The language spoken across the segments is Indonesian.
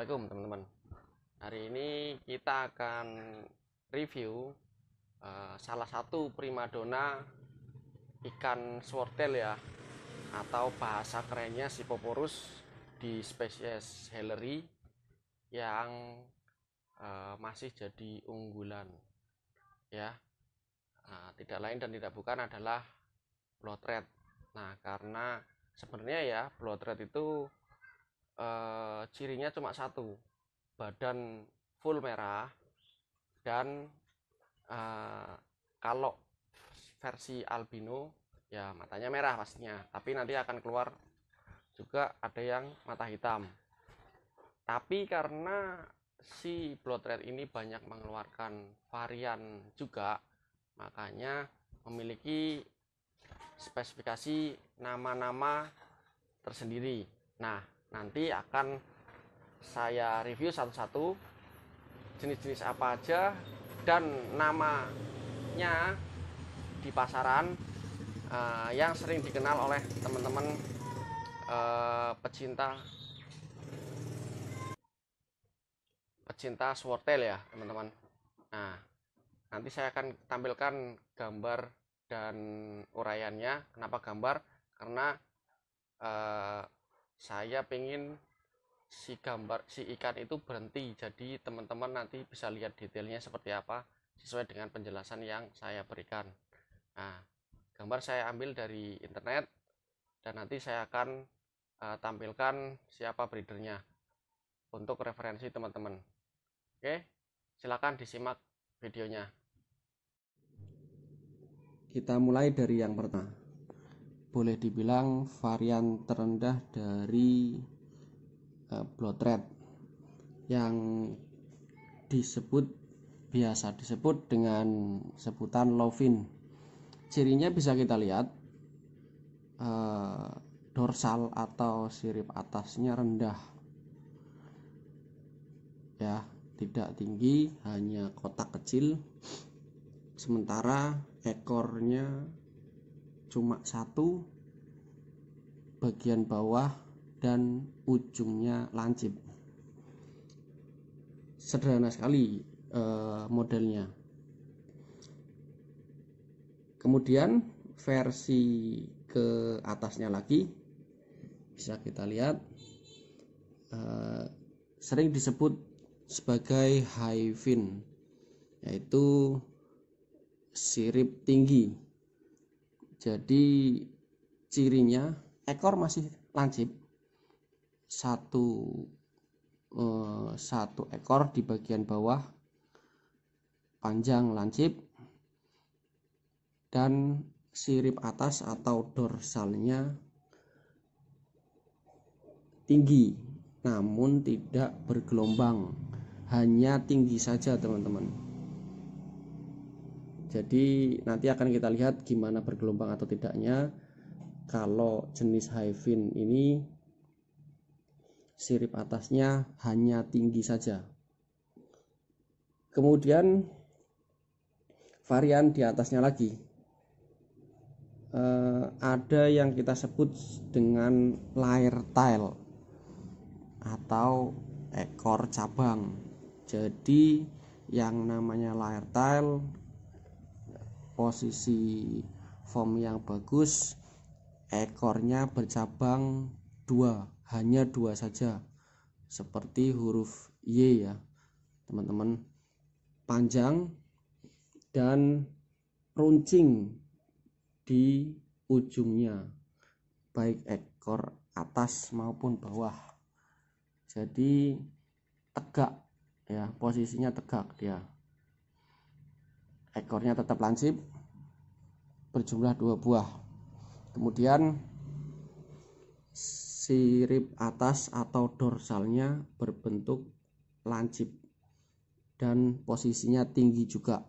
Assalamualaikum teman-teman. Hari ini kita akan review salah satu primadona ikan swordtail ya, atau bahasa kerennya Scyphoporus di spesies Hellery yang masih jadi unggulan ya. Tidak lain dan tidak bukan adalah blood red. Nah, karena sebenarnya ya blood red itu cirinya cuma satu, badan full merah, dan kalau versi albino ya matanya merah pastinya, tapi nanti akan keluar juga ada yang mata hitam. Tapi karena si blood red ini banyak mengeluarkan varian juga, makanya memiliki spesifikasi nama-nama tersendiri. Nah, nanti akan saya review satu-satu jenis-jenis apa aja dan namanya di pasaran yang sering dikenal oleh teman-teman pecinta swordtail ya teman-teman. Nah, nanti saya akan tampilkan gambar dan uraiannya. Kenapa gambar? Karena saya pengen si ikan itu berhenti, jadi teman-teman nanti bisa lihat detailnya seperti apa sesuai dengan penjelasan yang saya berikan. Nah, gambar saya ambil dari internet dan nanti saya akan tampilkan siapa breedernya untuk referensi teman-teman. Oke, silakan disimak videonya. Kita mulai dari yang pertama. Boleh dibilang varian terendah dari blood red yang biasa disebut dengan sebutan lovin. Cirinya bisa kita lihat, dorsal atau sirip atasnya rendah ya, tidak tinggi, hanya kotak kecil, sementara ekornya cuma satu, bagian bawah dan ujungnya lancip. Sederhana sekali modelnya. Kemudian versi ke atasnya lagi bisa kita lihat, sering disebut sebagai high fin, yaitu sirip tinggi. Jadi cirinya ekor masih lancip, satu ekor di bagian bawah panjang lancip, dan sirip atas atau dorsalnya tinggi namun tidak bergelombang, hanya tinggi saja teman-teman. Jadi nanti akan kita lihat gimana bergelombang atau tidaknya. Kalau jenis high fin ini sirip atasnya hanya tinggi saja. Kemudian varian di atasnya lagi, ada yang kita sebut dengan layer tail atau ekor cabang. Jadi yang namanya layer tail, posisi form yang bagus, ekornya bercabang dua, hanya dua saja, seperti huruf Y ya teman-teman, panjang dan runcing di ujungnya, baik ekor atas maupun bawah. Jadi tegak ya, posisinya tegak dia. Ekornya tetap lancip, berjumlah 2 buah. Kemudian sirip atas atau dorsalnya berbentuk lancip dan posisinya tinggi juga.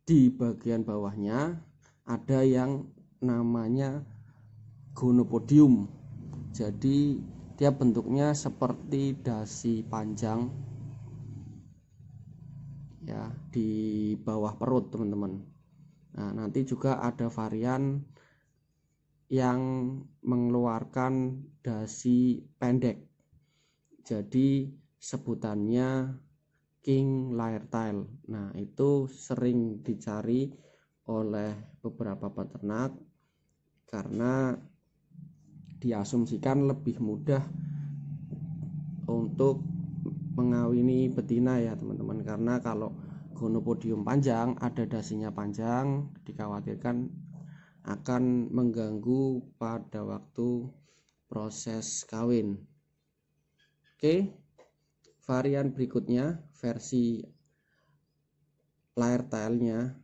Di bagian bawahnya ada yang namanya gonopodium. Jadi dia bentuknya seperti dasi panjang ya, di bawah perut teman-teman. Nah, nanti juga ada varian yang mengeluarkan dasi pendek. Jadi sebutannya king laertail. Nah, itu sering dicari oleh beberapa peternak karena diasumsikan lebih mudah untuk mengawini betina ya teman-teman, karena kalau gonopodium panjang, ada dasinya panjang, dikhawatirkan akan mengganggu pada waktu proses kawin. Oke, varian berikutnya versi laertailnya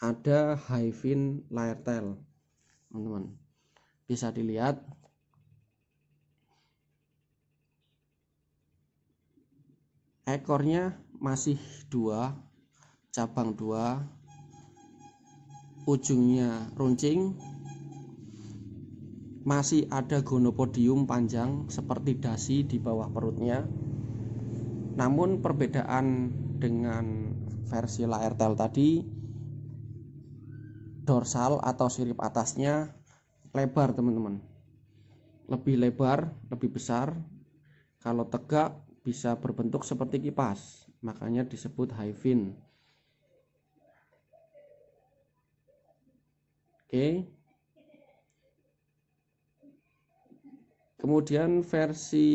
ada Hyphen laertail, teman-teman. Bisa dilihat ekornya masih 2, cabang 2, ujungnya runcing, masih ada gonopodium panjang seperti dasi di bawah perutnya. Namun perbedaan dengan versi laertail tadi, dorsal atau sirip atasnya lebar teman-teman, lebih lebar, lebih besar. Kalau tegak bisa berbentuk seperti kipas, makanya disebut Hyphen. Oke. Kemudian versi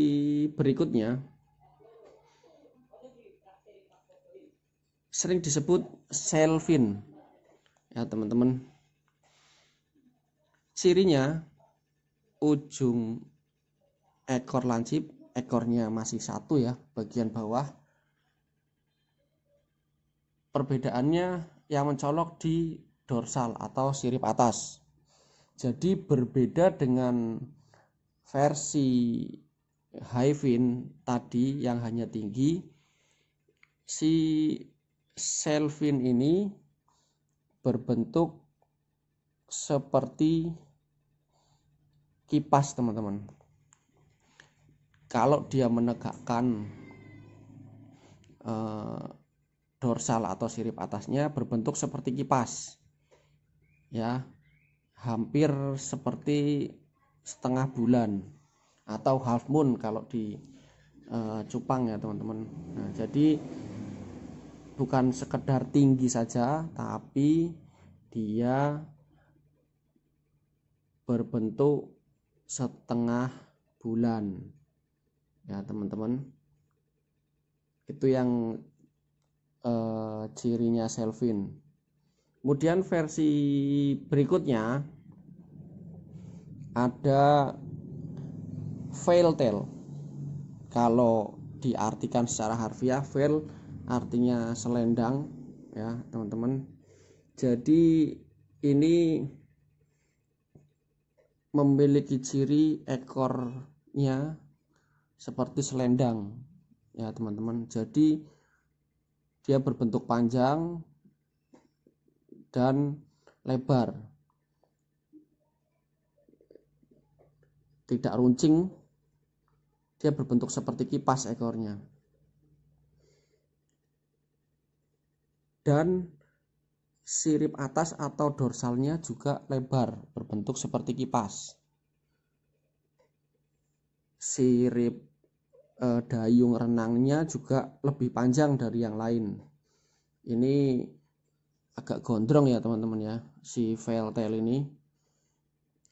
berikutnya sering disebut Selfin ya teman-teman. Cirinya ujung ekor lancip, ekornya masih 1 ya, bagian bawah. Perbedaannya yang mencolok di dorsal atau sirip atas. Jadi berbeda dengan versi Hyphen tadi yang hanya tinggi, si Selfin ini berbentuk seperti kipas teman-teman. Kalau dia menegakkan dorsal atau sirip atasnya berbentuk seperti kipas ya, hampir seperti setengah bulan atau half moon kalau di cupang ya teman-teman. Nah, jadi bukan sekedar tinggi saja, tapi dia berbentuk setengah bulan ya teman-teman. Itu yang cirinya Selfin. Kemudian versi berikutnya ada veil tail. Kalau diartikan secara harfiah, veil artinya selendang ya teman-teman. Jadi ini memiliki ciri ekornya seperti selendang ya teman-teman. Jadi dia berbentuk panjang dan lebar, tidak runcing, dia berbentuk seperti kipas ekornya. Dan sirip atas atau dorsalnya juga lebar, berbentuk seperti kipas. Sirip dayung renangnya juga lebih panjang dari yang lain. Ini agak gondrong ya teman-teman ya, si veil tail ini.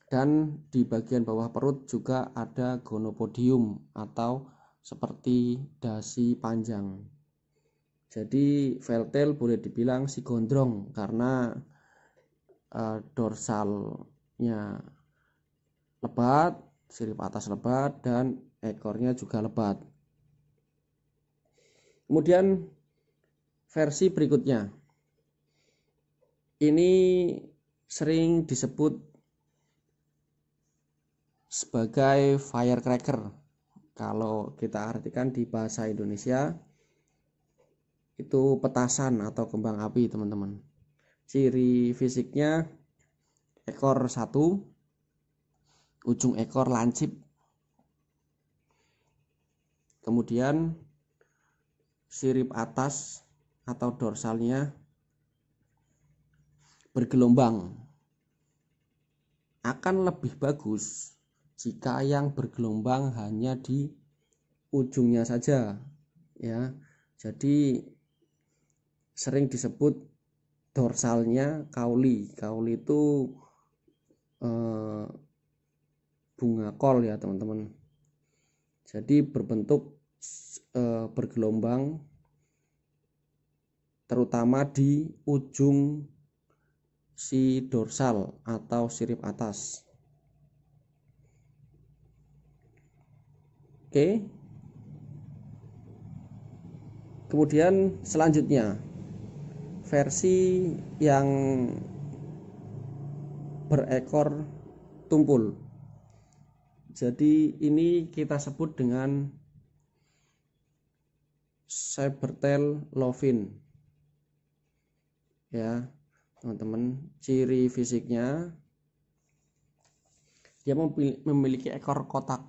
Dan di bagian bawah perut juga ada gonopodium atau seperti dasi panjang. Jadi veil tail boleh dibilang si gondrong karena dorsalnya lebat, sirip atas lebat, dan ekornya juga lebat. Kemudian versi berikutnya ini sering disebut sebagai firecracker. Kalau kita artikan di bahasa Indonesia itu petasan atau kembang api teman-teman. Ciri fisiknya ekor 1, ujung ekor lancip, kemudian sirip atas atau dorsalnya bergelombang akan lebih bagus jika yang bergelombang hanya di ujungnya saja ya. Jadi sering disebut dorsalnya kauli. Kauli itu bunga kol ya teman-teman. Jadi berbentuk bergelombang terutama di ujung si dorsal atau sirip atas. Oke. Kemudian selanjutnya versi yang berekor tumpul. Jadi ini kita sebut dengan Sabertail Lovin. Ya, teman-teman, ciri fisiknya dia memiliki ekor kotak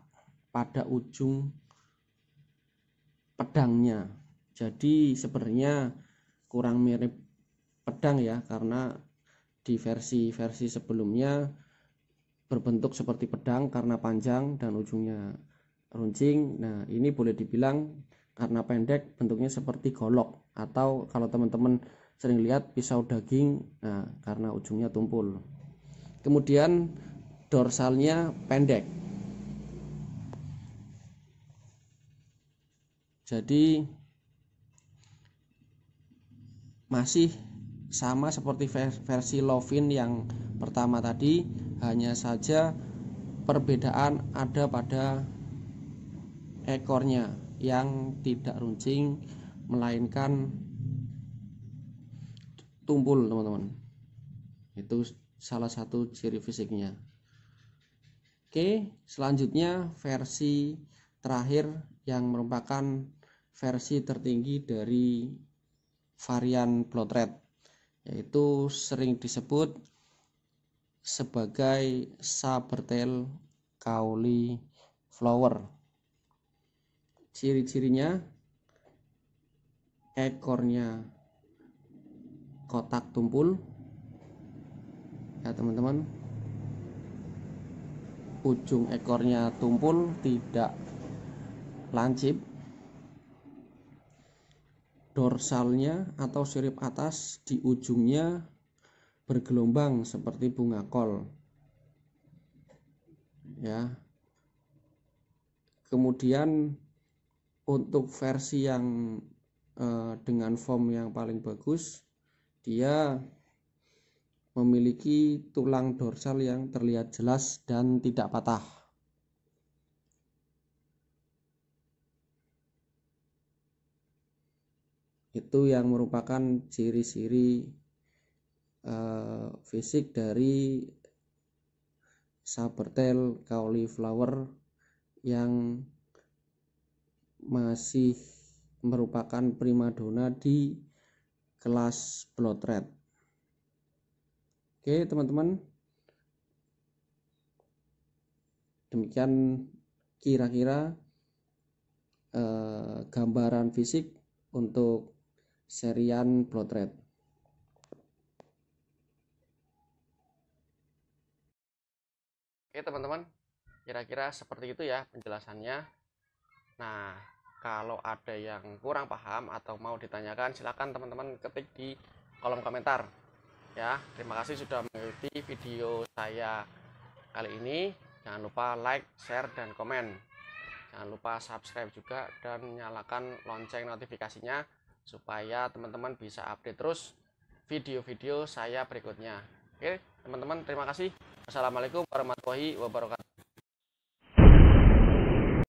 pada ujung pedangnya. Jadi sebenarnya kurang mirip pedang ya, karena di versi sebelumnya berbentuk seperti pedang karena panjang dan ujungnya runcing. Nah, ini boleh dibilang karena pendek bentuknya seperti golok, atau kalau teman-teman sering lihat pisau daging, nah karena ujungnya tumpul. Kemudian dorsalnya pendek. Jadi masih sama seperti versi Lovin yang pertama tadi, hanya saja perbedaan ada pada ekornya yang tidak runcing melainkan tumpul, teman-teman. Itu salah satu ciri fisiknya. Oke, selanjutnya versi terakhir yang merupakan versi tertinggi dari varian blood red, yaitu sering disebut sebagai Sabertail cauliflower. Ciri-cirinya ekornya kotak tumpul ya teman-teman, ujung ekornya tumpul tidak lancip, dorsalnya atau sirip atas di ujungnya bergelombang seperti bunga kol ya. Kemudian untuk versi yang dengan form yang paling bagus, dia memiliki tulang dorsal yang terlihat jelas dan tidak patah. Itu yang merupakan ciri-ciri fisik dari Sabertail cauliflower yang masih merupakan primadona di kelas blood red. Oke teman-teman, demikian kira-kira gambaran fisik untuk serian blood red. Oke teman-teman, kira-kira seperti itu ya penjelasannya. Nah, kalau ada yang kurang paham atau mau ditanyakan, silakan teman-teman ketik di kolom komentar ya. Terima kasih sudah mengikuti video saya kali ini. Jangan lupa like, share, dan komen. Jangan lupa subscribe juga dan nyalakan lonceng notifikasinya supaya teman-teman bisa update terus video-video saya berikutnya. Oke teman-teman, terima kasih. Wassalamualaikum warahmatullahi wabarakatuh.